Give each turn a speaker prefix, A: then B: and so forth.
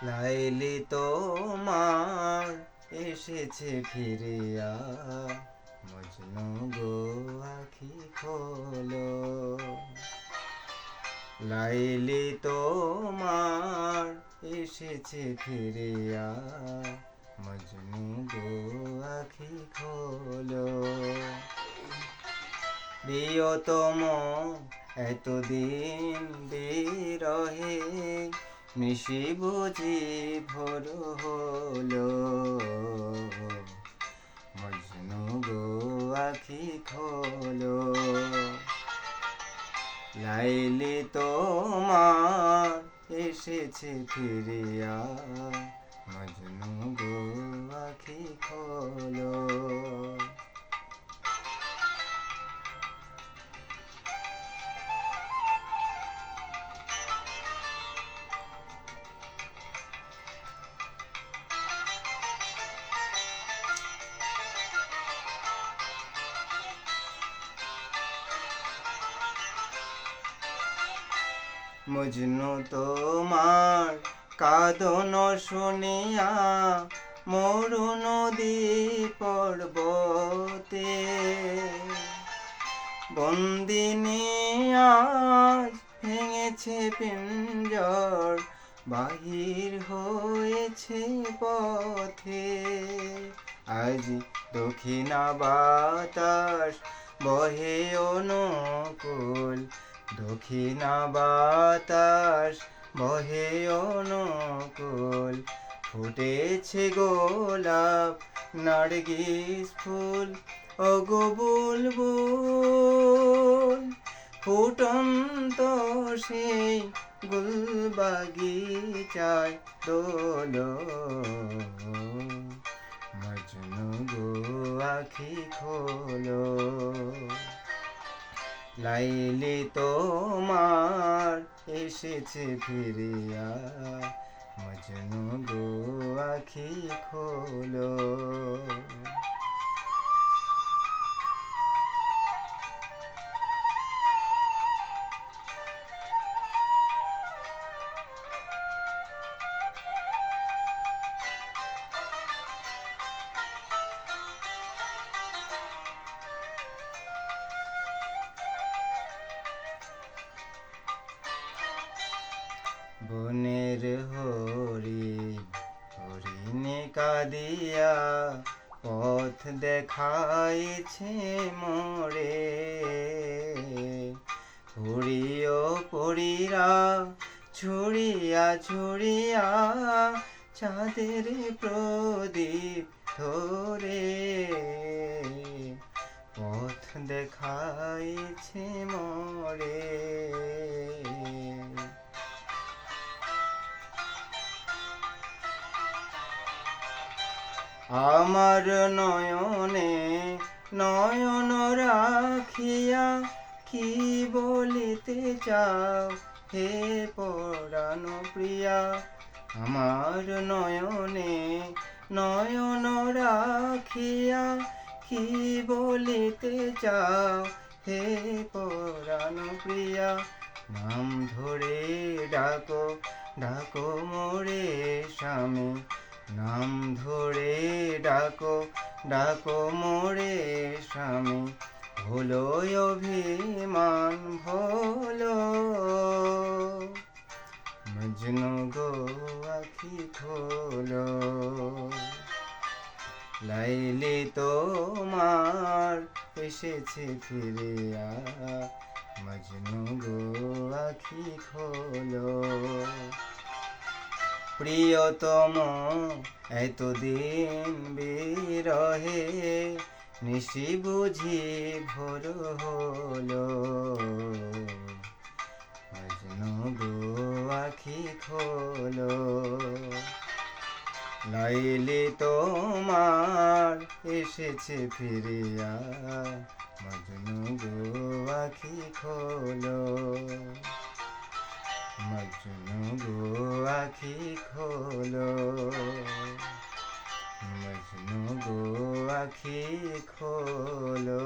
A: লাইলি তোমার এসেছে ফিরিয়া, মজনু গো আখি খোলো। লাইলি তোমার এসেছে ফিরিয়া, মজনু গো আখি খোলো। প্রিয়তম এতদিন বিরহে, নিশি বুঝি ভোর হলো। মজনু গো আখি খোলো। লাইলি তোমার এসেছে ফিরিয়া, মজনু গো আখি খোলো। মজনু তোমার কাঁদন শুনিয়া, মরু নদী পর্বতে। বন্দিনী আজ ভেঙেছে পিঞ্জর, বাহির হয়েছে পথে। আজ দক্ষিণা বাতাস বহে অনুকূল, দক্ষিণা বাতাস বহে অনুকূল। ফুটেছে গোলাপ নার্গিস ফুল, ওগো বুলবুল। ফুটন্ত সেই গুলবাগিচায় দোলো। মজনু গো আখি খোলো। লাইলি তোমার এসেছে ফিরিয়া, মজনু গো আখি খোলো। বনের হরিণে কাঁদিয়া, পথ দেখাইছে মোরে। হরিও পরীরা ছুড়িয়া ছুড়িয়া, চাঁদের প্রদীপ ধরে। পথ দেখাইছে মোরে। আমার নয়নে নয়ন রাখিয়া, কি বলিতে চাও হে পরাণ প্রিয়া। আমার নয়নে নয়ন রাখিয়া, কি বলিতে চাও হে পরাণ প্রিয়া। নাম ধরে ডাকো ডাকো মোরে স্বামী, নাম ধরে ডাকো ডাকো মোরে স্বামী। ভোলো অভিমান ভোলো। মজনু গো আখি খোলো। লাইলি তোমার এসেছে ফিরিয়া, মজনু গো আখি খোলো। প্রিয়তম এতদিন বিরহে, নিশি বুঝি ভোর হলো। মজনু গো আখি খোলো। লাইলি তোমার এসেছে ফিরিয়া, মজনু গো আখি খোলো। মজনু গো আখি খোলো। মজনু গো আখি খোলো।